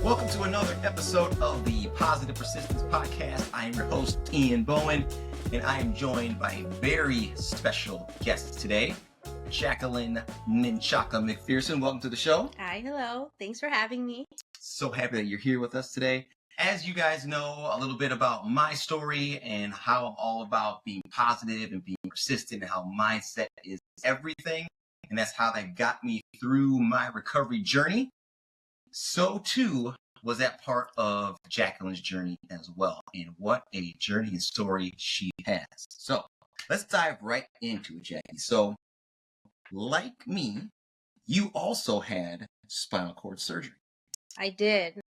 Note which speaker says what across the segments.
Speaker 1: Welcome to another episode of the Positive Persistence Podcast. I am your host, Ian Bowen, and I am joined by a very special guest today, Jacqueline Menchaca-McPherson. Welcome to the show.
Speaker 2: Hi, hello. Thanks for having me.
Speaker 1: So happy that you're here with us today. As you guys know, a little bit about my story and how I'm all about being positive and being persistent and how mindset is everything. And that's how that got me through my recovery journey. So too was that part of Jacqueline's journey as well. And what a journey and story she has. So let's dive right into it, Jackie. So like me, you also had spinal cord surgery.
Speaker 2: I did.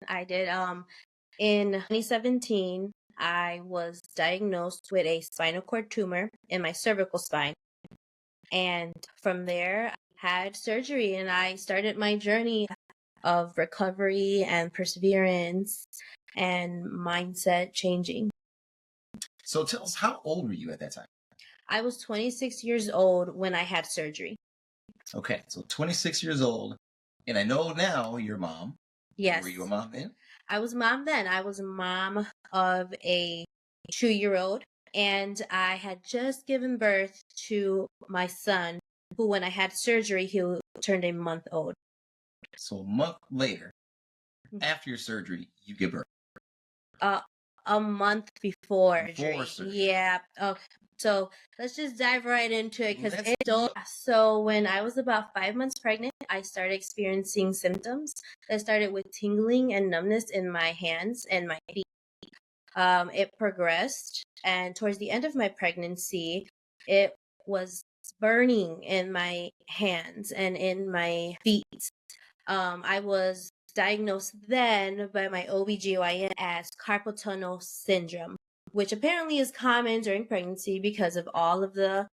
Speaker 2: In 2017, I was diagnosed with a spinal cord tumor in my cervical spine. And from there, I had surgery and I started my journey of recovery and perseverance and mindset changing.
Speaker 1: So tell us, how old were you at that time?
Speaker 2: I was 26 years old when I had surgery.
Speaker 1: Okay, so 26 years old. And I know now you're a mom.
Speaker 2: Yes.
Speaker 1: Were you a mom then?
Speaker 2: I was a mom then. I was a mom of a 2-year-old. And I had just given birth to my son, who when I had surgery, he turned a month old.
Speaker 1: So a month later, after your surgery, you give birth.
Speaker 2: A month before
Speaker 1: surgery.
Speaker 2: Yeah. Okay. So let's just dive right into it because so when I was about 5 months pregnant, I started experiencing symptoms. I started with tingling and numbness in my hands and my feet. It progressed, and towards the end of my pregnancy, it was burning in my hands and in my feet. I was diagnosed then by my OBGYN as carpal tunnel syndrome, which apparently is common during pregnancy because of all of the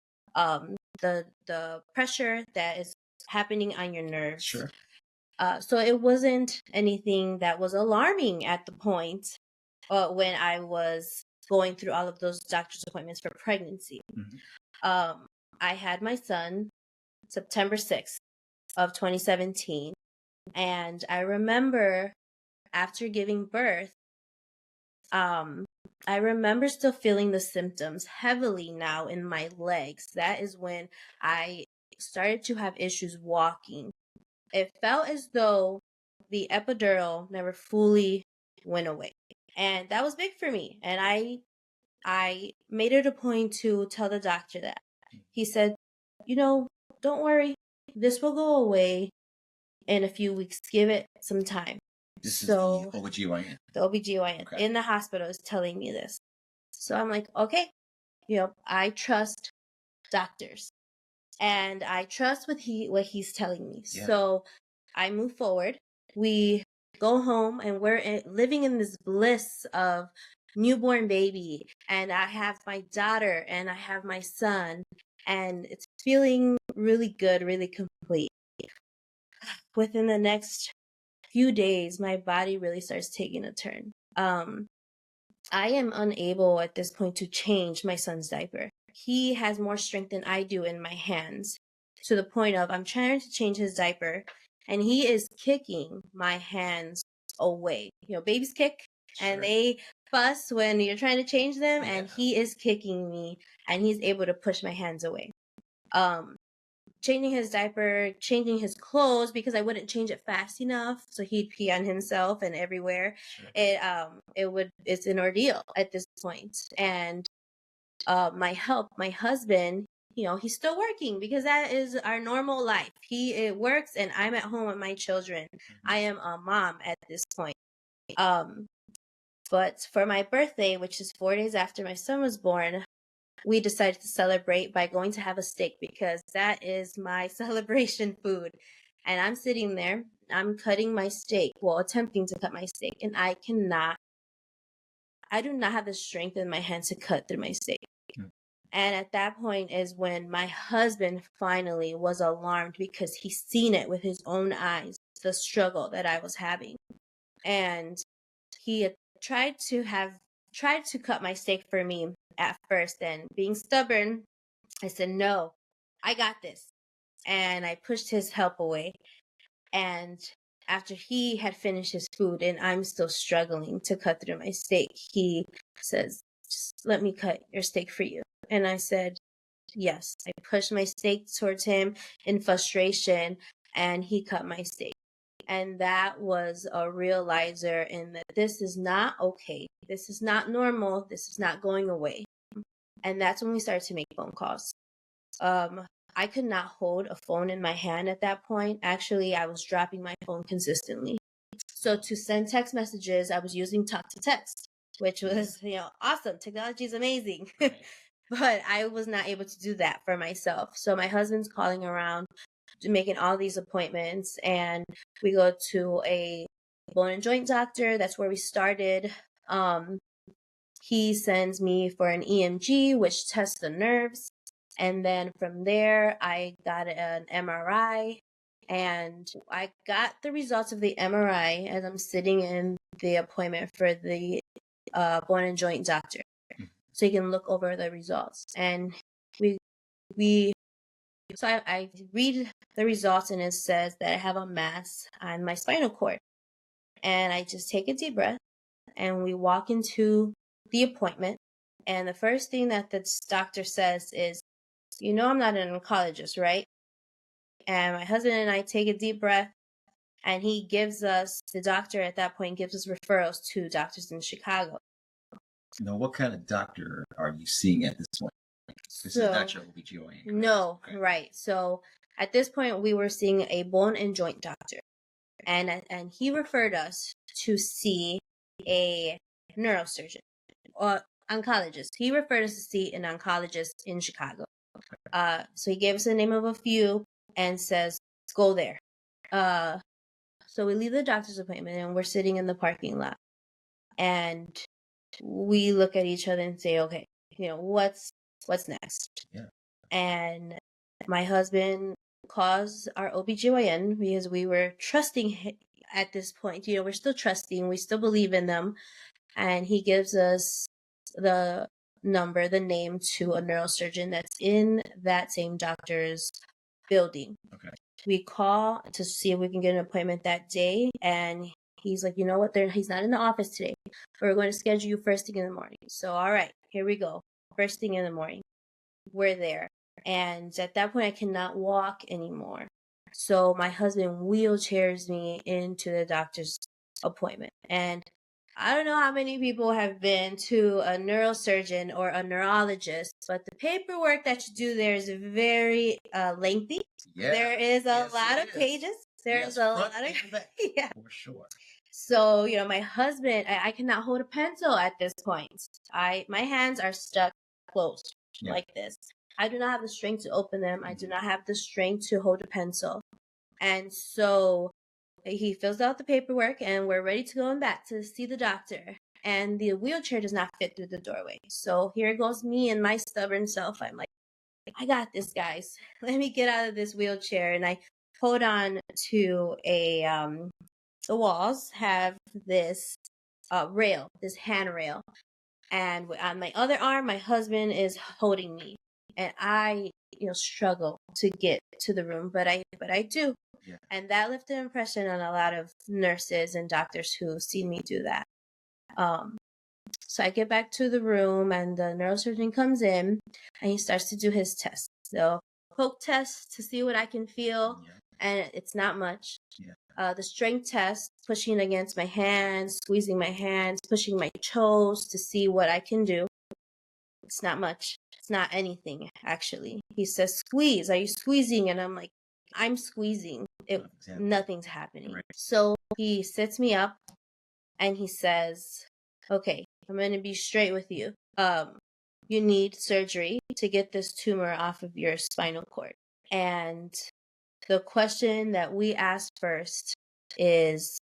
Speaker 2: pressure that is happening on your nerves.
Speaker 1: Sure.
Speaker 2: So it wasn't anything that was alarming at the point when I was going through all of those doctor's appointments for pregnancy.
Speaker 1: Mm-hmm.
Speaker 2: I had my son September 6th of 2017. And I remember after giving birth, I remember still feeling the symptoms heavily now in my legs. That is when I started to have issues walking. It felt as though the epidural never fully went away. And that was big for me. And I made it a point to tell the doctor that. He said, don't worry, this will go away in a few weeks. Give it some time.
Speaker 1: This is the OBGYN.
Speaker 2: The OBGYN
Speaker 1: Okay.
Speaker 2: in the hospital is telling me this. So I'm like, okay, I trust doctors and I trust what he's telling me. Yeah. So I move forward. We go home and we're living in this bliss of newborn baby. And I have my daughter and I have my son, and it's feeling really good, really complete. Within the next few days, my body really starts taking a turn. I am unable at this point to change my son's diaper. He has more strength than I do in my hands, to the point of I'm trying to change his diaper and he is kicking my hands away. Babies kick. Sure. And they fuss when you're trying to change them. Yeah. And he is kicking me and he's able to push my hands away. Changing his diaper, changing his clothes because I wouldn't change it fast enough, so he'd pee on himself and everywhere. Sure. It's an ordeal at this point. And my husband, he's still working because that is our normal life. It works, and I'm at home with my children. Mm-hmm. I am a mom at this point. But for my birthday, which is 4 days after my son was born, we decided to celebrate by going to have a steak because that is my celebration food. And I'm sitting there, I'm cutting my steak, attempting to cut my steak, and I do not have the strength in my hand to cut through my steak. Mm. And at that point is when my husband finally was alarmed because he's seen it with his own eyes, the struggle that I was having. And he had tried to cut my steak for me at first, and being stubborn, I said, no, I got this. And I pushed his help away. And after he had finished his food and I'm still struggling to cut through my steak, he says, just let me cut your steak for you. And I said, yes. I pushed my steak towards him in frustration, and he cut my steak. And that was a realizer in that this is not okay. This is not normal. This is not going away. And that's when we started to make phone calls. I could not hold a phone in my hand at that point. Actually, I was dropping my phone consistently. So to send text messages, I was using talk to text, which was, awesome. Technology is amazing. Right. But I was not able to do that for myself. So my husband's calling around, making all these appointments, and we go to a bone and joint doctor. That's where we started. He sends me for an EMG, which tests the nerves. And then from there, I got an MRI, and I got the results of the MRI as I'm sitting in the appointment for the bone and joint doctor. So you can look over the results. And I read the results, and it says that I have a mass on my spinal cord. And I just take a deep breath, and we walk into the appointment. And the first thing that the doctor says is, I'm not an oncologist, right? And my husband and I take a deep breath, and the doctor at that point gives us referrals to doctors in Chicago.
Speaker 1: Now, what kind of doctor are you seeing at this point? This is not your OBGYN.
Speaker 2: No, okay. Right. So at this point, we were seeing a bone and joint doctor, and he referred us to see a neurosurgeon or oncologist. He referred us to see an oncologist in Chicago. So he gave us the name of a few and says, go there. So we leave the doctor's appointment, and we're sitting in the parking lot, and we look at each other and say, okay, what's next? Yeah. And my husband calls our OBGYN because we were trusting at this point. We're still trusting. We still believe in them. And he gives us the name to a neurosurgeon that's in that same doctor's building. Okay. We call to see if we can get an appointment that day. And he's like, you know what? He's not in the office today. We're going to schedule you first thing in the morning. So, all right, here we go. First thing in the morning. We're there. And at that point, I cannot walk anymore. So my husband wheelchairs me into the doctor's appointment. And I don't know how many people have been to a neurosurgeon or a neurologist, but the paperwork that you do there is very lengthy. Yeah. There is a lot of pages. There's a lot of yeah, for sure. So, my husband, I cannot hold a pencil at this point. My hands are stuck closed like this. I do not have the strength to open them. I do not have the strength to hold a pencil. And so he fills out the paperwork, and we're ready to go back to see the doctor. And the wheelchair does not fit through the doorway. So here goes me and my stubborn self. I'm like, I got this, guys. Let me get out of this wheelchair. And I hold on to the walls have this rail, this handrail. And on my other arm, my husband is holding me. And I, struggle to get to the room, but I do. Yeah. And that left an impression on a lot of nurses and doctors who see me do that. So I get back to the room, and the neurosurgeon comes in, and he starts to do his tests. So poke test to see what I can feel, and it's not much. Yeah. The strength test, pushing against my hands, squeezing my hands, pushing my toes to see what I can do. It's not much. It's not anything, actually. He says, squeeze. Are you squeezing? And I'm like, I'm squeezing. Nothing's happening. Right. So he sits me up, and he says, okay, I'm going to be straight with you. You need surgery to get this tumor off of your spinal cord. And the question that we ask first is,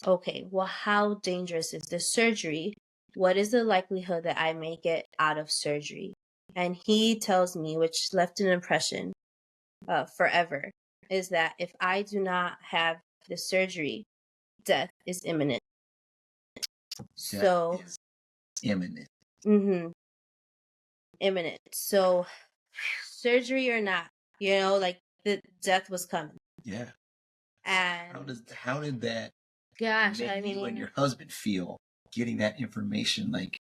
Speaker 2: okay, well, how dangerous is this surgery? What is the likelihood that I may get out of surgery? And he tells me, which left an impression forever, is that if I do not have the surgery, death is imminent.
Speaker 1: Death is imminent.
Speaker 2: Mm-hmm. Imminent. So surgery or not, the death was coming.
Speaker 1: Yeah.
Speaker 2: And
Speaker 1: how did that
Speaker 2: gosh,
Speaker 1: make
Speaker 2: I
Speaker 1: you and
Speaker 2: mean,
Speaker 1: your husband feel getting that information? Like,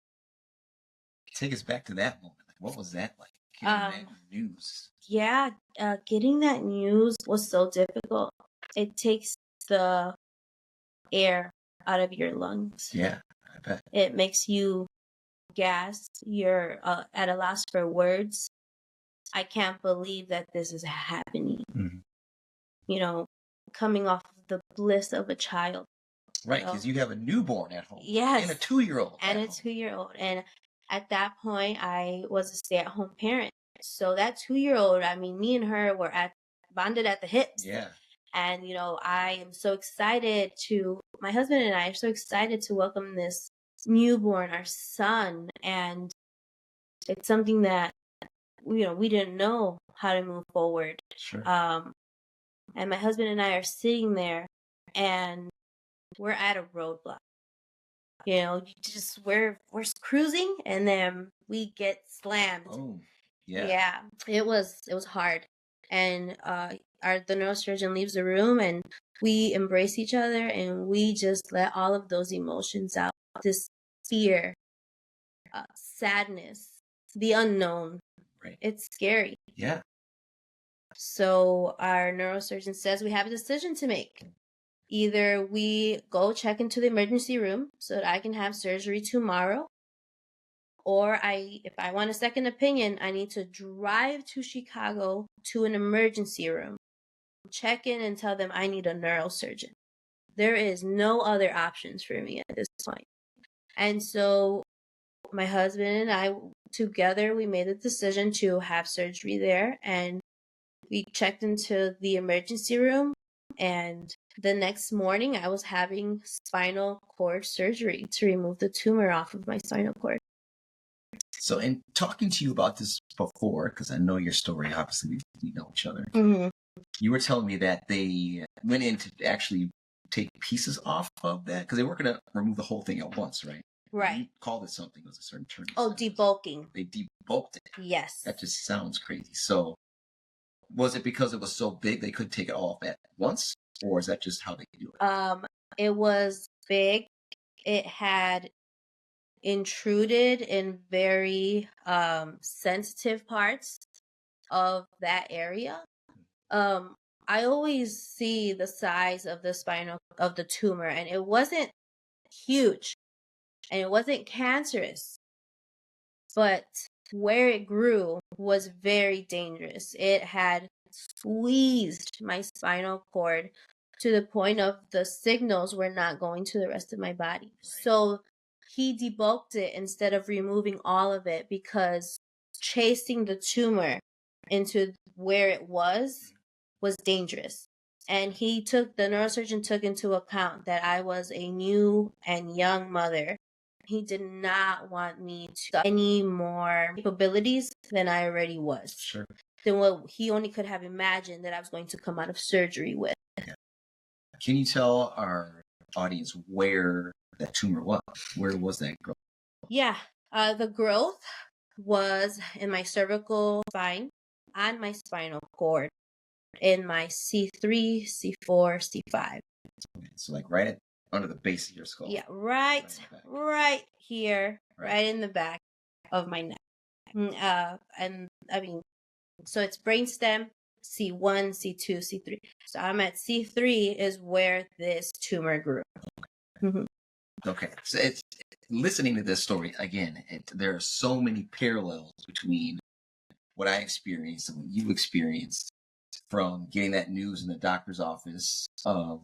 Speaker 1: take us back to that moment. Like, what was that like? Getting that news.
Speaker 2: yeah, getting that news was so difficult. It takes the air out of your lungs.
Speaker 1: Yeah, I bet.
Speaker 2: It makes you gas. You're at a loss for words. I can't believe that this is happening.
Speaker 1: Mm-hmm.
Speaker 2: You know, coming off the bliss of a child.
Speaker 1: Right, because you have a newborn at home.
Speaker 2: Yes.
Speaker 1: And a 2-year-old.
Speaker 2: And a 2-year-old. And at that point, I was a stay-at-home parent. So that 2-year-old, I mean, me and her were bonded at the hips.
Speaker 1: Yeah.
Speaker 2: And, you know, I am so excited my husband and I are so excited to welcome this newborn, our son. And it's something that, you know, we didn't know how to move forward.
Speaker 1: Sure.
Speaker 2: And my husband and I are sitting there and we're at a roadblock. You know, we're cruising and then we get slammed.
Speaker 1: Oh, yeah.
Speaker 2: Yeah. It was hard. And the neurosurgeon leaves the room and we embrace each other and we just let all of those emotions out. This fear, sadness, the unknown.
Speaker 1: Right.
Speaker 2: It's scary.
Speaker 1: Yeah.
Speaker 2: So our neurosurgeon says we have a decision to make. Either we go check into the emergency room so that I can have surgery tomorrow, or if I want a second opinion, I need to drive to Chicago to an emergency room, check in and tell them I need a neurosurgeon. There is no other options for me at this point. And so my husband and I together, we made the decision to have surgery there, and we checked into the emergency room, and the next morning I was having spinal cord surgery to remove the tumor off of my spinal cord.
Speaker 1: So, in talking to you about this before, because I know your story, obviously we know each other, you were telling me that they went in to actually take pieces off of that, because they weren't going to remove the whole thing at once, right?
Speaker 2: Right.
Speaker 1: You called it something, it was a certain term.
Speaker 2: Oh, debulking.
Speaker 1: They debulked it.
Speaker 2: Yes.
Speaker 1: That just sounds crazy. So, was it because it was so big they couldn't take it all off at once, or is that just how they do it?
Speaker 2: It was big. It had intruded in very sensitive parts of that area. I always see the size of the tumor, and it wasn't huge and it wasn't cancerous, but where it grew was very dangerous. It had squeezed my spinal cord to the point of the signals were not going to the rest of my body. So he debulked it instead of removing all of it, because chasing the tumor into where it was dangerous. And the neurosurgeon took into account that I was a new and young mother. He did not want me to have any more capabilities than I already was.
Speaker 1: Sure.
Speaker 2: Than what he only could have imagined that I was going to come out of surgery with.
Speaker 1: Yeah. Can you tell our audience where that tumor was? Where was that growth?
Speaker 2: Yeah. The growth was in my cervical spine, on my spinal cord, in my C3, C4, C5.
Speaker 1: Okay, so like right under the base of your skull.
Speaker 2: Yeah, right here, right in the back of my neck. And I mean, so it's brainstem, C1, C2, C3. So I'm at C3 is where this tumor grew.
Speaker 1: Okay, so it's listening to this story again. There are so many parallels between what I experienced and what you experienced, from getting that news in the doctor's office of,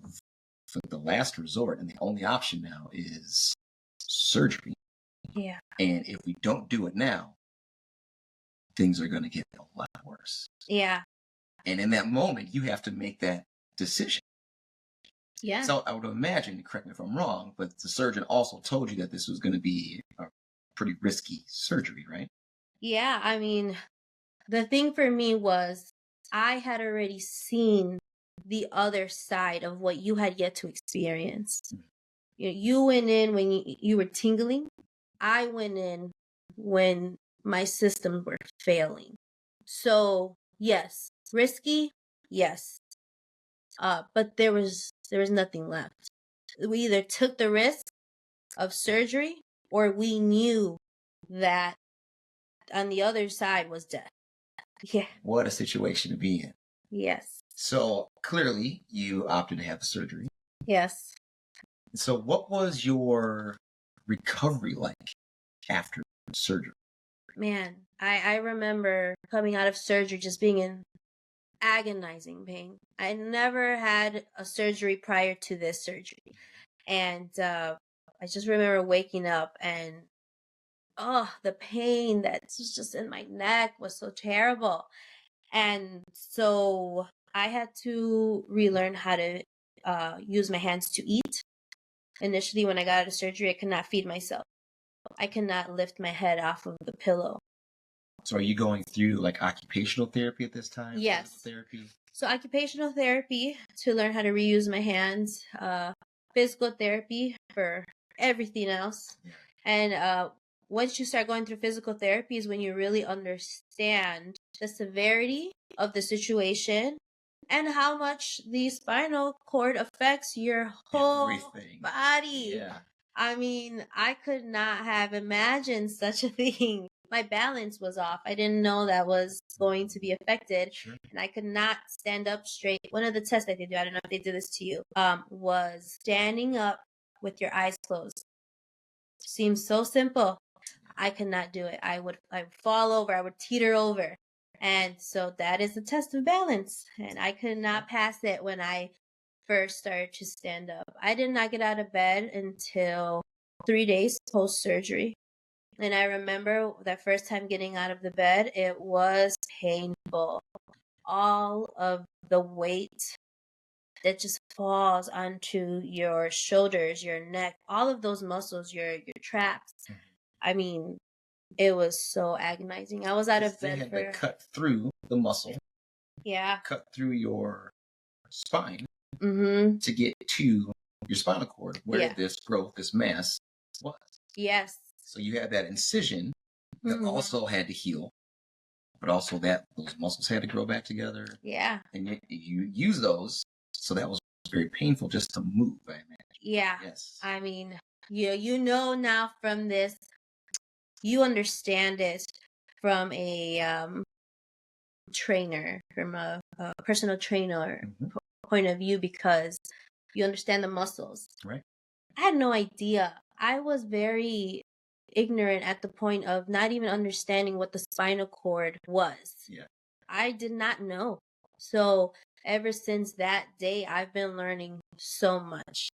Speaker 1: for the last resort, and the only option now is surgery.
Speaker 2: Yeah.
Speaker 1: And if we don't do it now, things are going to get a lot worse.
Speaker 2: Yeah.
Speaker 1: And in that moment, you have to make that decision.
Speaker 2: Yeah.
Speaker 1: So I would imagine, correct me if I'm wrong, but the surgeon also told you that this was going to be a pretty risky surgery, right?
Speaker 2: Yeah. I mean, the thing for me was I had already seen the other side of what you had yet to experience. You went in when you were tingling. I went in when my systems were failing. So, yes, risky, yes. But there was nothing left. We either took the risk of surgery or we knew that on the other side was death. Yeah.
Speaker 1: What a situation to be in.
Speaker 2: Yes.
Speaker 1: So clearly you opted to have the surgery.
Speaker 2: Yes.
Speaker 1: So what was your recovery like after surgery?
Speaker 2: Man, I remember coming out of surgery just being in agonizing pain. I never had a surgery prior to this surgery. And I just remember waking up and the pain that's just in my neck was so terrible. And so I had to relearn how to use my hands to eat. Initially, when I got out of surgery, I could not feed myself. I could not lift my head off of the pillow.
Speaker 1: So are you going through like occupational therapy at this time?
Speaker 2: Yes.
Speaker 1: Physical therapy?
Speaker 2: So occupational therapy to learn how to reuse my hands, physical therapy for everything else.
Speaker 1: Yeah.
Speaker 2: And once you start going through physical therapy is when you really understand the severity of the situation and how much the spinal cord affects your whole body.
Speaker 1: Yeah.
Speaker 2: I mean, I could not have imagined such a thing. My balance was off. I didn't know that was going to be affected.
Speaker 1: Sure.
Speaker 2: And I could not stand up straight. One of the tests that they do, I don't know if they do this to you, was standing up with your eyes closed. Seems so simple. I could not do it. I would fall over. I would teeter over. And so that is a test of balance. And I could not pass it when I first started to stand up. I did not get out of bed until 3 days post-surgery. And I remember that first time getting out of the bed, it was painful. All of the weight that just falls onto your shoulders, your neck, all of those muscles, your traps. I mean, it was so agonizing. I was out of bed
Speaker 1: for... They had to cut through the muscle.
Speaker 2: Yeah.
Speaker 1: Cut through your spine
Speaker 2: to
Speaker 1: get to your spinal cord where this growth, this mass was.
Speaker 2: Yes.
Speaker 1: So you had that incision that also had to heal, but also that those muscles had to grow back together.
Speaker 2: Yeah.
Speaker 1: And you use those, so that was very painful just to move, I imagine.
Speaker 2: Yeah.
Speaker 1: Yes.
Speaker 2: I mean, you know now from this, you understand it from a trainer, from a personal trainer point of view, because you understand the muscles.
Speaker 1: Right.
Speaker 2: I had no idea. I was very ignorant at the point of not even understanding what the spinal cord was.
Speaker 1: Yeah.
Speaker 2: I did not know. So ever since that day, I've been learning so much.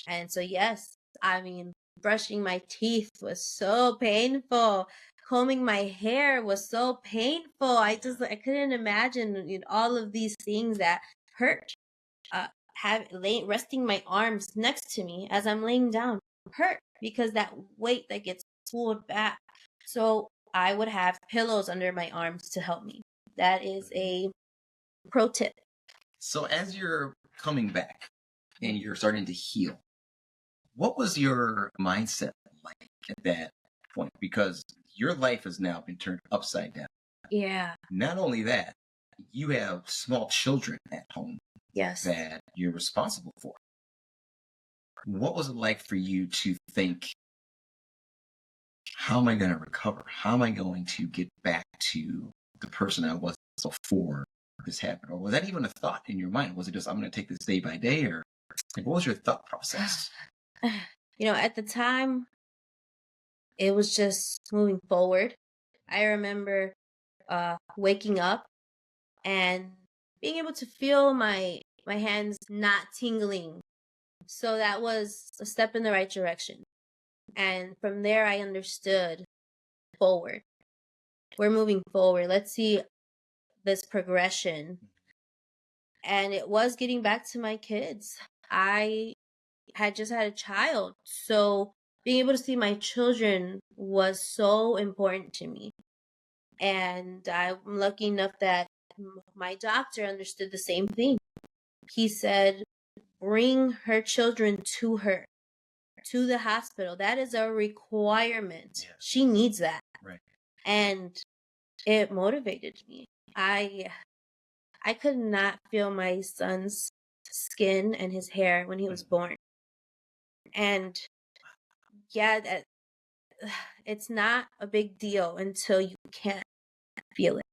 Speaker 2: And so, yes, I mean, brushing my teeth was so painful. Combing my hair was so painful. I couldn't imagine all of these things that hurt. Resting my arms next to me as I'm laying down hurt because that weight that gets pulled back. So I would have pillows under my arms to help me. That is a pro tip.
Speaker 1: So as you're coming back and you're starting to heal, what was your mindset like at that point? Because your life has now been turned upside down.
Speaker 2: Yeah.
Speaker 1: Not only that, you have small children at home.
Speaker 2: Yes.
Speaker 1: That you're responsible for. What was it like for you to think, how am I going to recover? How am I going to get back to the person I was before this happened? Or was that even a thought in your mind? Was it just, I'm going to take this day by day? Or like, what was your thought process?
Speaker 2: At the time, it was just moving forward. I remember waking up and being able to feel my hands not tingling. So that was a step in the right direction. And from there, I understood forward. We're moving forward. Let's see this progression. And it was getting back to my kids. I had just had a child. So being able to see my children was so important to me. And I'm lucky enough that my doctor understood the same thing. He said, bring her children to her, to the hospital. That is a requirement. Yeah. She needs that.
Speaker 1: Right.
Speaker 2: And it motivated me. I could not feel my sons skin and his hair when he was born. And yeah, that it's not a big deal until you can't feel it.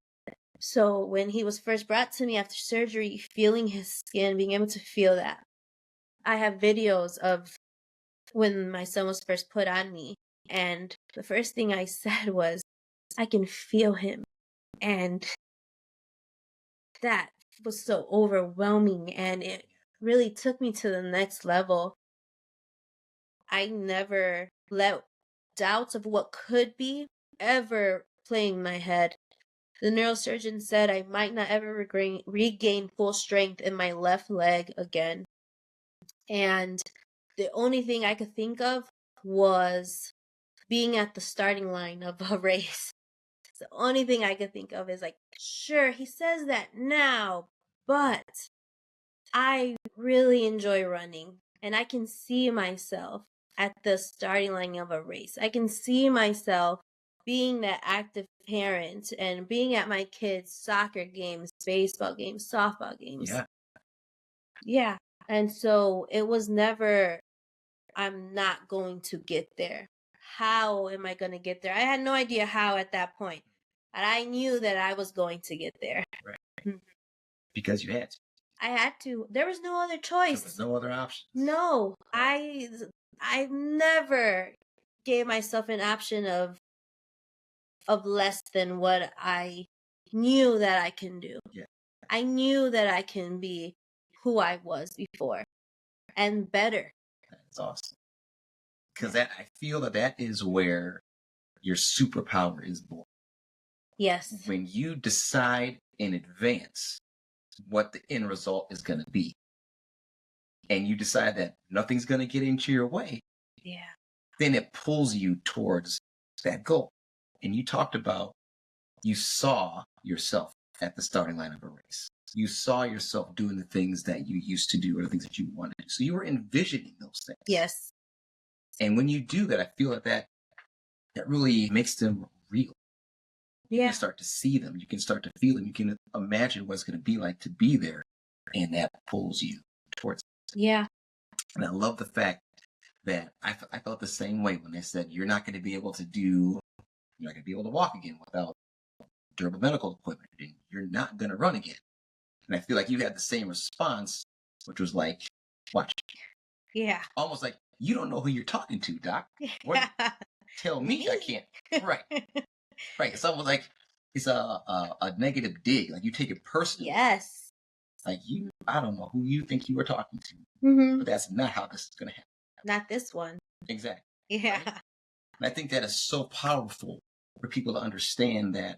Speaker 2: So when he was first brought to me after surgery, feeling his skin, being able to feel that. I have videos of when my son was first put on me, and the first thing I said was, I can feel him. And that was so overwhelming, and it really took me to the next level. I never let doubts of what could be ever play in my head. The neurosurgeon said I might not ever regain full strength in my left leg again. And the only thing I could think of was being at the starting line of a race. The only thing I could think of is like, sure, he says that now, but I really enjoy running, and I can see myself at the starting line of a race. I can see myself being that active parent and being at my kids' soccer games, baseball games, softball games.
Speaker 1: Yeah.
Speaker 2: Yeah. And so it was never, I'm not going to get there. How am I going to get there? I had no idea how at that point, but I knew that I was going to get there.
Speaker 1: Right.
Speaker 2: Mhm.
Speaker 1: Because you had to.
Speaker 2: I had to. There was no other
Speaker 1: There
Speaker 2: choice.
Speaker 1: was no other option.
Speaker 2: No, I never gave myself an option of less than what I knew that I can do.
Speaker 1: Yeah.
Speaker 2: I knew that I can be who I was before and better.
Speaker 1: That's awesome. Because I feel that is where your superpower is born.
Speaker 2: Yes.
Speaker 1: When you decide in advance what the end result is going to be, and you decide that nothing's going to get into your way,
Speaker 2: Yeah.
Speaker 1: then it pulls you towards that goal. And you talked about, you saw yourself at the starting line of a race. You saw yourself doing the things that you used to do or the things that you wanted to do. So you were envisioning those things.
Speaker 2: Yes.
Speaker 1: And when you do that, I feel that really makes them real. You
Speaker 2: Yeah.
Speaker 1: can start to see them. You can start to feel them. You can imagine what it's going to be like to be there. And that pulls you towards it.
Speaker 2: Yeah.
Speaker 1: And I love the fact that I felt the same way when they said, you're not going to be able to walk again without durable medical equipment. And you're not going to run again. And I feel like you had the same response, which was like, watch.
Speaker 2: Yeah.
Speaker 1: Almost like, you don't know who you're talking to, doc. What? Tell me I can't. Right. Right. It's almost like it's a negative dig. Like you take it personally.
Speaker 2: Yes.
Speaker 1: Like I don't know who you think you were talking to.
Speaker 2: Mm-hmm.
Speaker 1: But that's not how this is going to happen.
Speaker 2: Not this one.
Speaker 1: Exactly.
Speaker 2: Yeah.
Speaker 1: Right? And I think that is so powerful for people to understand that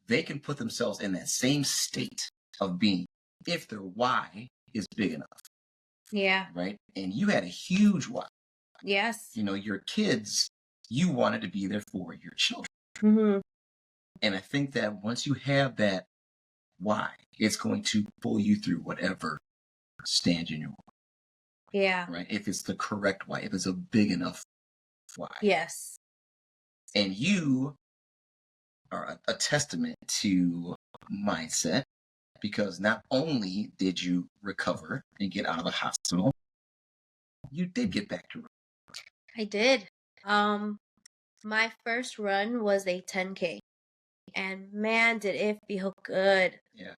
Speaker 1: they can put themselves in that same state of being if their why is big enough.
Speaker 2: Yeah.
Speaker 1: Right. And you had a huge why.
Speaker 2: Yes.
Speaker 1: Your kids, you wanted to be there for your children.
Speaker 2: Mm-hmm.
Speaker 1: And I think that once you have that why, it's going to pull you through whatever stands in your way.
Speaker 2: Yeah.
Speaker 1: Right? If it's the correct why, if it's a big enough why.
Speaker 2: Yes.
Speaker 1: And you are a testament to mindset, because not only did you recover and get out of the hospital, you did get back to running.
Speaker 2: I did. My first run was a 10K, and man, did it feel good.
Speaker 1: Yeah.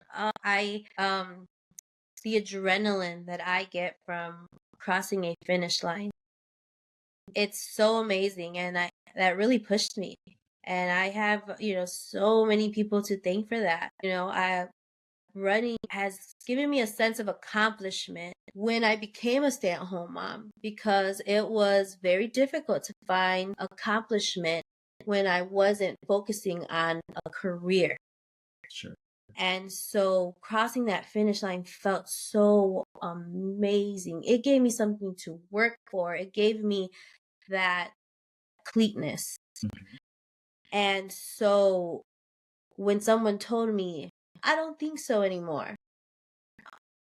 Speaker 2: The adrenaline that I get from crossing a finish line, it's so amazing, and that really pushed me. And I have, so many people to thank for that. Running has given me a sense of accomplishment when I became a stay-at-home mom, because it was very difficult to find accomplishment when I wasn't focusing on a career.
Speaker 1: Sure.
Speaker 2: And so crossing that finish line felt so amazing. It gave me something to work for. It gave me that completeness.
Speaker 1: Mm-hmm.
Speaker 2: And so when someone told me, I don't think so anymore,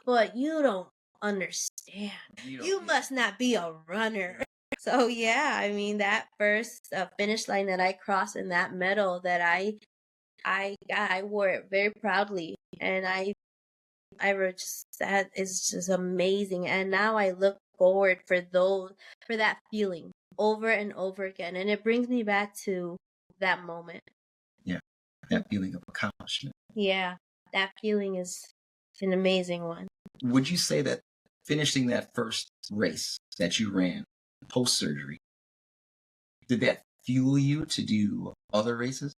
Speaker 2: but you don't understand. You must not be a runner. So yeah, I mean, that first finish line that I crossed and that medal that I got, I wore it very proudly, and I that is just amazing. And now I look forward for that feeling over and over again. And it brings me back to that moment.
Speaker 1: Yeah. That feeling of accomplishment.
Speaker 2: Yeah. That feeling is an amazing one.
Speaker 1: Would you say that finishing that first race that you ran post-surgery, did that fuel you to do other races?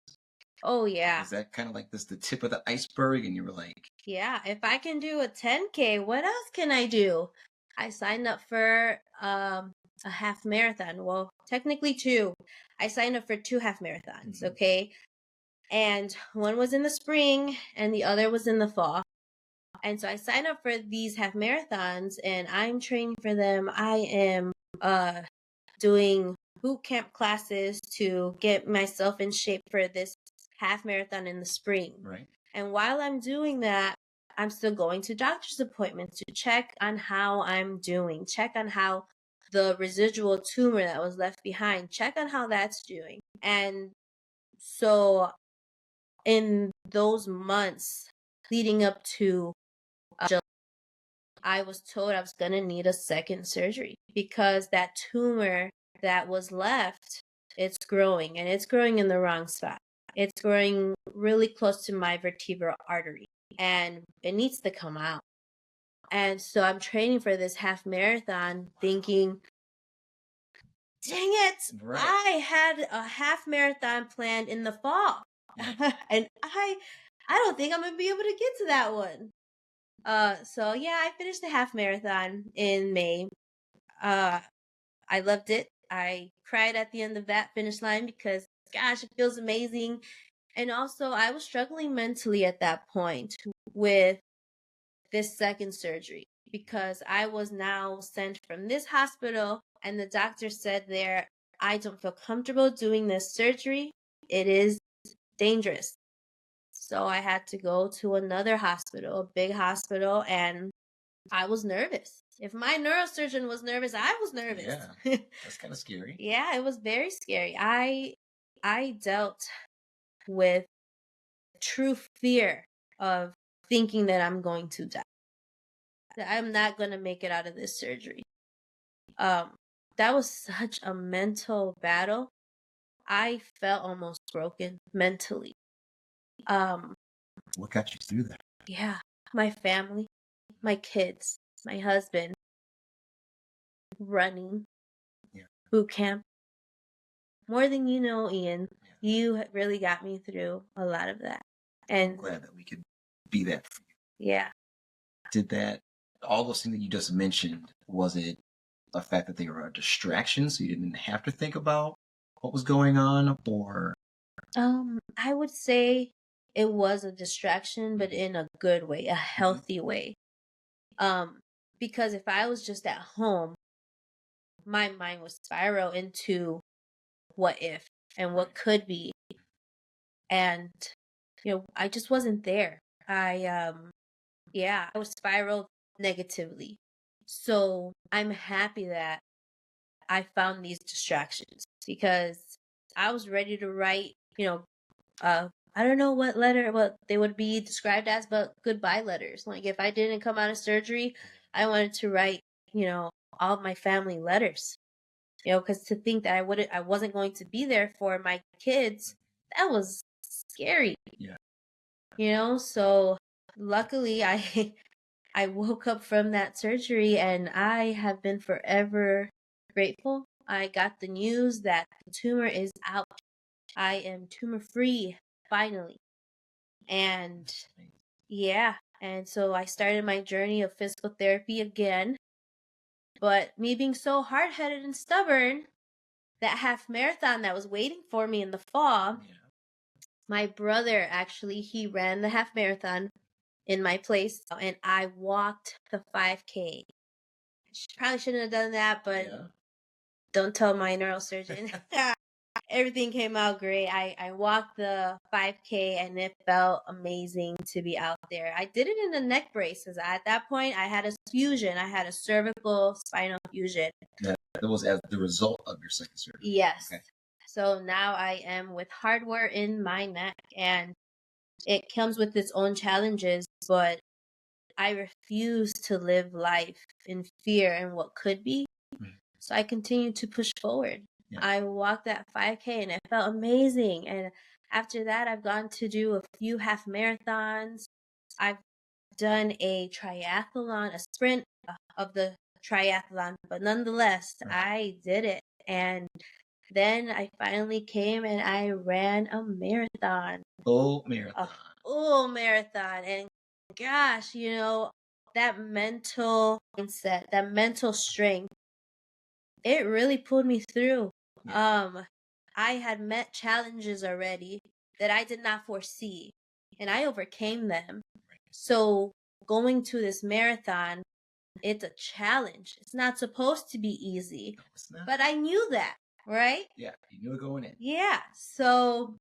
Speaker 2: Oh, yeah.
Speaker 1: Is that kind of like this the tip of the iceberg and you were like...
Speaker 2: Yeah, if I can do a 10K, what else can I do? I signed up for a half marathon. Well, technically 2. I signed up for 2 half marathons, okay? And one was in the spring and the other was in the fall. And so I signed up for these half marathons and I'm training for them. I am doing boot camp classes to get myself in shape for this half marathon in the spring.
Speaker 1: Right.
Speaker 2: And while I'm doing that, I'm still going to doctor's appointments to check on how I'm doing, check on how the residual tumor that was left behind, check on how that's doing. And so in those months leading up to July, I was told I was going to need a second surgery because that tumor that was left, it's growing, and it's growing in the wrong spot. It's growing really close to my vertebral artery, and it needs to come out. And so I'm training for this half marathon thinking, dang it,
Speaker 1: Right.
Speaker 2: I had a half marathon planned in the fall. And I don't think I'm going to be able to get to that one. So yeah, I finished the half marathon in May. I loved it. I cried at the end of that finish line because, gosh, it feels amazing. And also, I was struggling mentally at that point with this second surgery because I was now sent from this hospital, and the doctor said there, I don't feel comfortable doing this surgery. It is dangerous. So I had to go to another hospital, a big hospital, and I was nervous. If my neurosurgeon was nervous, I was nervous.
Speaker 1: Yeah, that's kind of scary.
Speaker 2: Yeah, it was very scary. I dealt with true fear of thinking that I'm going to die, that I'm not going to make it out of this surgery. That was such a mental battle. I felt almost broken mentally.
Speaker 1: What got you through that?
Speaker 2: Yeah, my family, my kids, my husband, running, boot camp. More than you know, Ian, you really got me through a lot of that. And
Speaker 1: I'm glad that we could be that for you.
Speaker 2: Yeah.
Speaker 1: Did that, all those things that you just mentioned, was it the fact that they were a distraction so you didn't have to think about what was going on, or?
Speaker 2: I would say it was a distraction, but in a good way, a healthy way. Because if I was just at home, my mind would spiral into what if and what could be. And, I just wasn't there. I would spiral negatively. So I'm happy that I found these distractions because I was ready to write, I don't know what they would be described as, but goodbye letters. Like if I didn't come out of surgery, I wanted to write, all of my family letters, because to think that I wasn't going to be there for my kids, that was scary.
Speaker 1: Yeah.
Speaker 2: So luckily I woke up from that surgery and I have been forever grateful. I got the news that the tumor is out. I am tumor free, finally. And yeah, and so I started my journey of physical therapy again. But me being so hard-headed and stubborn, that half marathon that was waiting for me in the fall, my brother actually, he ran the half marathon in my place, and I walked the 5K. Probably shouldn't have done that, but don't tell my neurosurgeon. Everything came out great. I walked the 5K and it felt amazing to be out there. I did it in a neck brace because at that point I had a fusion. I had a cervical spinal fusion.
Speaker 1: That was as the result of your second surgery?
Speaker 2: Yes.
Speaker 1: Okay.
Speaker 2: So now I am with hardware in my neck, and it comes with its own challenges, but I refuse to live life in fear and what could be. So I continued to push forward. Yeah. I walked that 5K and it felt amazing. And after that, I've gone to do a few half marathons. I've done a triathlon, a sprint of the triathlon, but nonetheless, I did it. And then I finally came and I ran a marathon.
Speaker 1: Full marathon.
Speaker 2: A full marathon. And gosh, that mental mindset, that mental strength, it really pulled me through. Yeah. I had met challenges already that I did not foresee, and I overcame them. So going to this marathon, it's a challenge. It's not supposed to be easy. No, it's not. But I knew that, right?
Speaker 1: Yeah, you knew it going in.
Speaker 2: Yeah. So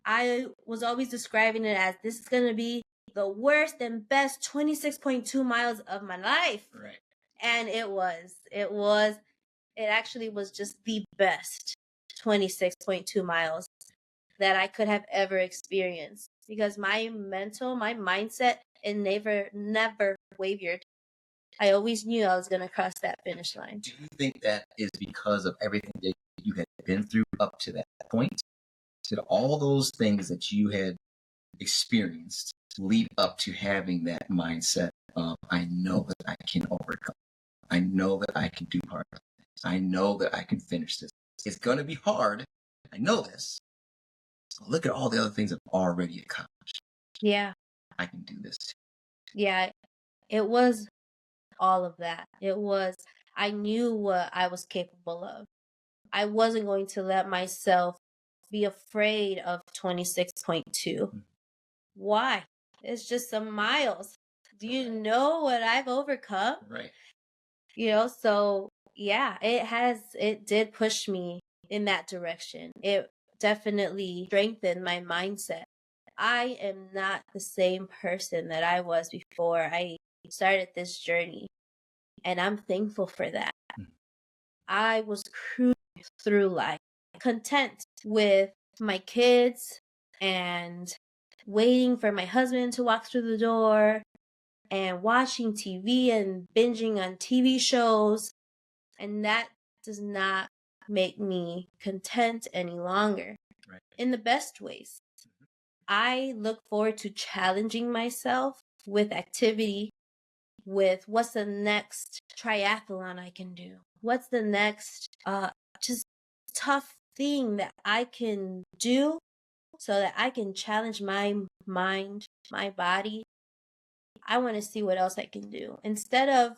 Speaker 2: I was always describing it as this is going to be the worst and best 26.2 miles of my life.
Speaker 1: Right.
Speaker 2: And it was. It actually was just the best 26.2 miles that I could have ever experienced because my mindset, it never wavered. I always knew I was going to cross that finish line.
Speaker 1: Do you think that is because of everything that you had been through up to that point? Did all those things that you had experienced lead up to having that mindset of, I know that I can overcome. I know that I can do hard things. I know that I can finish this. It's going to be hard. I know this. So look at all the other things I've already accomplished.
Speaker 2: Yeah.
Speaker 1: I can do this too.
Speaker 2: Yeah. It was all of that. I knew what I was capable of. I wasn't going to let myself be afraid of 26.2. Why? It's just some miles. Do you know what I've overcome?
Speaker 1: Right.
Speaker 2: So yeah, it did push me in that direction. It definitely strengthened my mindset. I am not the same person that I was before I started this journey. And I'm thankful for that. I was cruising through life, content with my kids and waiting for my husband to walk through the door and watching TV and binging on TV shows. And that does not make me content any longer. Right. In the best ways. I look forward to challenging myself with activity, with what's the next triathlon I can do? What's the next just tough thing that I can do so that I can challenge my mind, my body? I want to see what else I can do. Instead of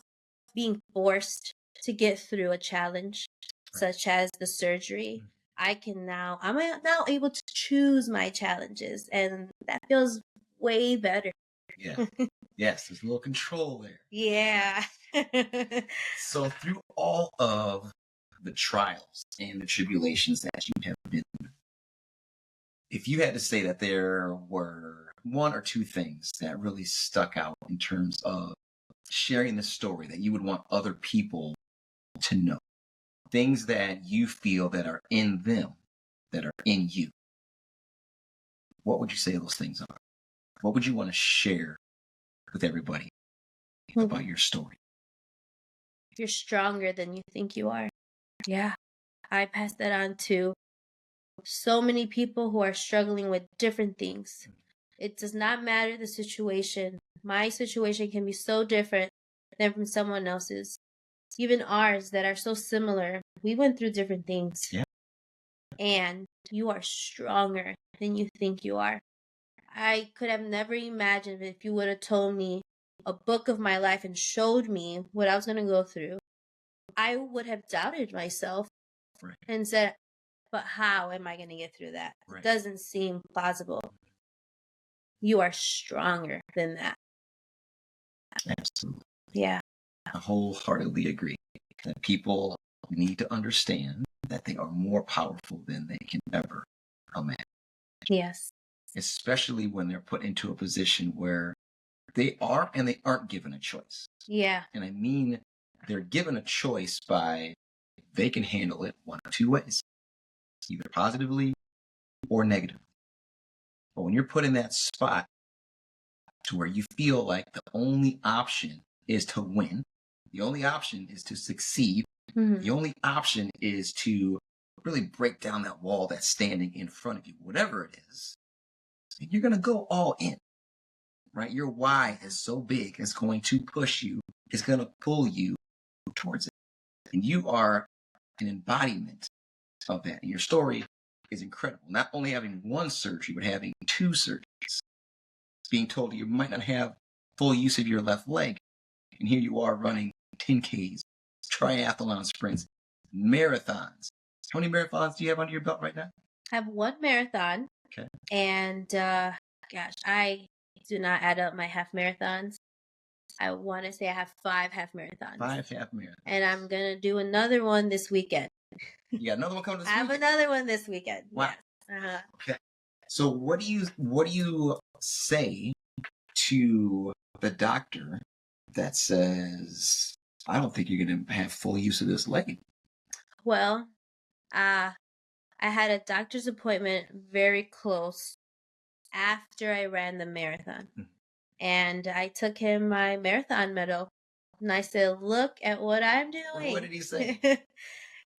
Speaker 2: being forced to get through a challenge, such as the surgery, I'm now able to choose my challenges, and that feels way better.
Speaker 1: Yeah. Yes, there's a little control there.
Speaker 2: Yeah.
Speaker 1: So through all of the trials and the tribulations that you have been through, if you had to say that there were one or two things that really stuck out in terms of sharing the story that you would want other people to know, things that you feel that are in them, that are in you, what would you say those things are? What would you want to share with everybody about your story?
Speaker 2: You're stronger than you think you are. Yeah. I pass that on to so many people who are struggling with different things. It does not matter the situation. My situation can be so different than from someone else's. Even ours that are so similar. We went through different things.
Speaker 1: Yeah.
Speaker 2: And you are stronger than you think you are. I could have never imagined if you would have told me a book of my life and showed me what I was going to go through. I would have doubted myself and said, but how am I going to get through that? Right. It doesn't seem plausible. You are stronger than that.
Speaker 1: Absolutely.
Speaker 2: Yeah.
Speaker 1: I wholeheartedly agree that people need to understand that they are more powerful than they can ever imagine.
Speaker 2: Yes.
Speaker 1: Especially when they're put into a position where they are and they aren't given a choice.
Speaker 2: Yeah.
Speaker 1: And I mean, they're given a choice by they can handle it one of two ways, either positively or negatively. But when you're put in that spot, to where you feel like the only option is to win. The only option is to succeed. The only option is to really break down that wall that's standing in front of you, whatever it is. And you're going to go all in, right? Your why is so big, it's going to push you, it's going to pull you towards it. And you are an embodiment of that. And your story is incredible. Not only having one surgery, but having 2 surgeries. Being told you might not have full use of your left leg. And here you are running 10Ks, triathlon sprints, marathons. How many marathons do you have under your belt right now?
Speaker 2: I have 1 marathon.
Speaker 1: Okay.
Speaker 2: And gosh, I do not add up my half marathons. I want to say I have 5 half marathons.
Speaker 1: 5 half marathons.
Speaker 2: And I'm going to do another one this weekend.
Speaker 1: You got another one coming this weekend?
Speaker 2: I have another one this weekend.
Speaker 1: Wow.
Speaker 2: Yes.
Speaker 1: Okay. So what do you say to the doctor that says, I don't think you're going to have full use of this leg?
Speaker 2: Well, I had a doctor's appointment very close after I ran the marathon. And I took him my marathon medal. And I said, look at what I'm doing.
Speaker 1: What did he say?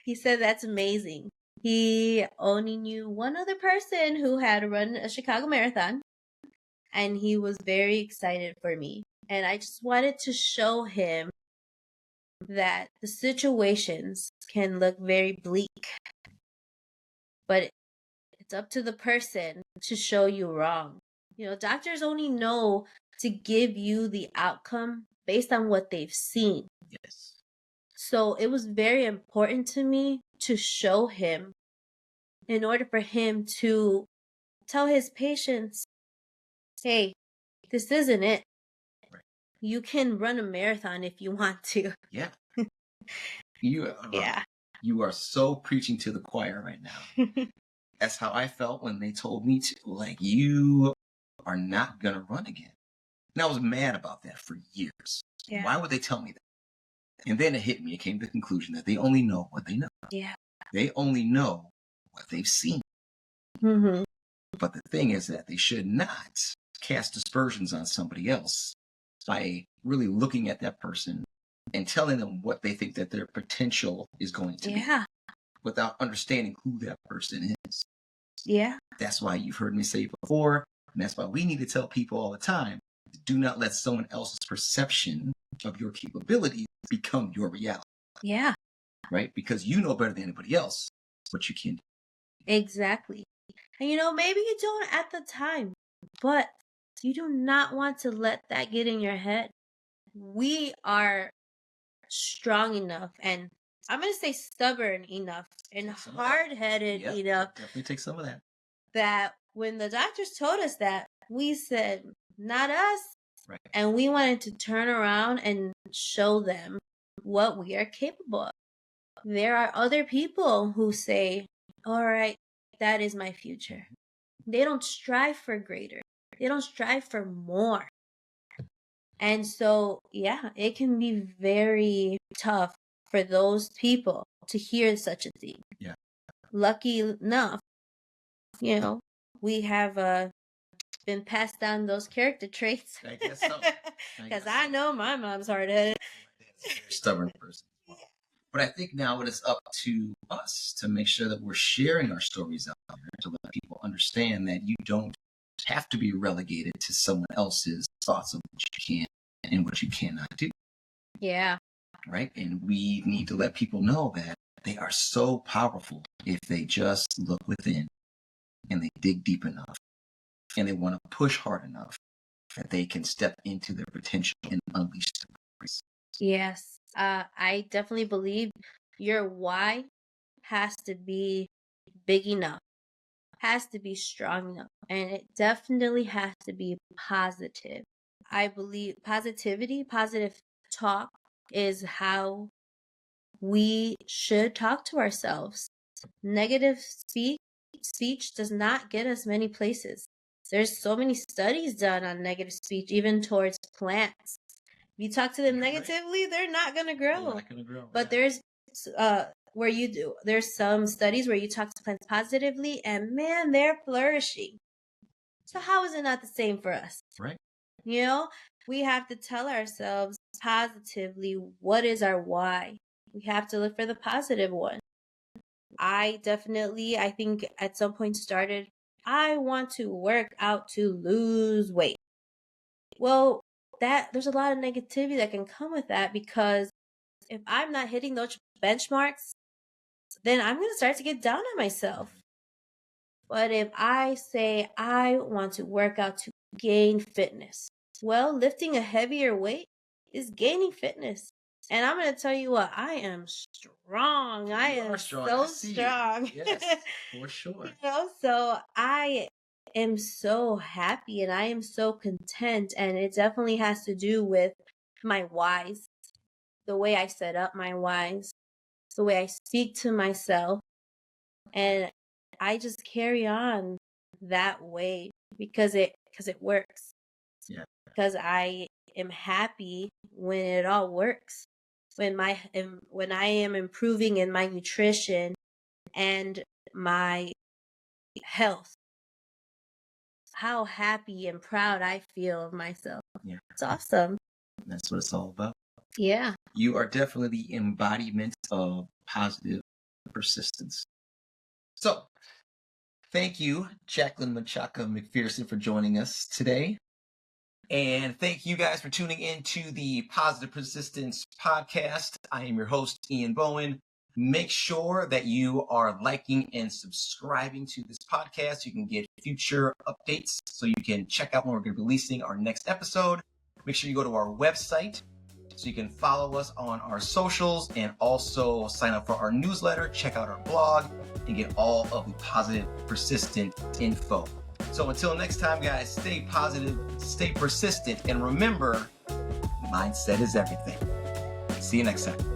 Speaker 2: He said, that's amazing. He only knew one other person who had run a Chicago marathon. And he was very excited for me. And I just wanted to show him that the situations can look very bleak. But it's up to the person to show you wrong. You know, doctors only know to give you the outcome based on what they've seen.
Speaker 1: Yes.
Speaker 2: So it was very important to me to show him in order for him to tell his patients, hey, this isn't it.
Speaker 1: Right.
Speaker 2: You can run a marathon if you want to.
Speaker 1: Yeah. You are so preaching to the choir right now. That's how I felt when they told me to, like, you are not going to run again. And I was mad about that for years. Yeah. Why would they tell me that? And then it hit me. It came to the conclusion that they only know what they know.
Speaker 2: Yeah.
Speaker 1: They only know what they've seen.
Speaker 2: Mm-hmm.
Speaker 1: But the thing is that they should not cast aspersions on somebody else by really looking at that person and telling them what they think that their potential is going to be without understanding who that person is.
Speaker 2: Yeah.
Speaker 1: That's why you've heard me say before, and that's why we need to tell people all the time, do not let someone else's perception of your capabilities become your reality.
Speaker 2: Yeah.
Speaker 1: Right? Because you know better than anybody else what you can do.
Speaker 2: Exactly. And you know, maybe you don't at the time, but you do not want to let that get in your head. We are strong enough, and I'm going to say stubborn enough and hard-headed enough.
Speaker 1: Definitely take some of that.
Speaker 2: That when the doctors told us that, we said, not us.
Speaker 1: Right.
Speaker 2: And we wanted to turn around and show them what we are capable of. There are other people who say, all right, that is my future. They don't strive for greater. They don't strive for more. And so, yeah, it can be very tough for those people to hear such a thing.
Speaker 1: Yeah.
Speaker 2: Lucky enough, you know, we have been passed down those character traits.
Speaker 1: I guess so.
Speaker 2: Because I know my mom's hard-headed.
Speaker 1: Stubborn person. But I think now it is up to us to make sure that we're sharing our stories out there to let people understand that you don't have to be relegated to someone else's thoughts of what you can and what you cannot do.
Speaker 2: Yeah.
Speaker 1: Right? And we need to let people know that they are so powerful if they just look within and they dig deep enough and they want to push hard enough that they can step into their potential and unleash their purpose.
Speaker 2: Yes. I definitely believe your why has to be big enough, has to be strong enough, and it definitely has to be positive. I believe positivity, positive talk is how we should talk to ourselves. Negative speech does not get us many places. There's so many studies done on negative speech, even towards plants. If you talk to them negatively, they're not going to grow.
Speaker 1: They're not going to grow.
Speaker 2: But there's there's some studies where you talk to plants positively and man, they're flourishing. So how is it not the same for us?
Speaker 1: Right.
Speaker 2: You know, we have to tell ourselves positively what is our why. We have to look for the positive one. I think at some point started, I want to work out to lose weight. Well, there's a lot of negativity that can come with that, because if I'm not hitting those benchmarks, then I'm going to start to get down on myself. But if I say I want to work out to gain fitness, well, lifting a heavier weight is gaining fitness. And I'm going to tell you what, I am strong. I am so strong.
Speaker 1: Yes, for sure.
Speaker 2: So I am so happy and I am so content. And it definitely has to do with my whys, the way I set up my whys, the way I speak to myself. And I just carry on that way because it works.
Speaker 1: Yeah.
Speaker 2: Because I am happy when it all works. When I am improving in my nutrition and my health, how happy and proud I feel of myself.
Speaker 1: Yeah.
Speaker 2: It's awesome.
Speaker 1: That's what it's all about.
Speaker 2: Yeah.
Speaker 1: You are definitely the embodiment of positive persistence. So, thank you, Jacqueline Menchaca-McPherson, for joining us today. And thank you guys for tuning in to the Positive Persistence podcast. I am your host, Ian Bowen. Make sure that you are liking and subscribing to this podcast. You can get future updates so you can check out when we're going to be releasing our next episode. Make sure you go to our website so you can follow us on our socials and also sign up for our newsletter, check out our blog, and get all of the positive, persistent info. So until next time, guys, stay positive, stay persistent, and remember, mindset is everything. See you next time.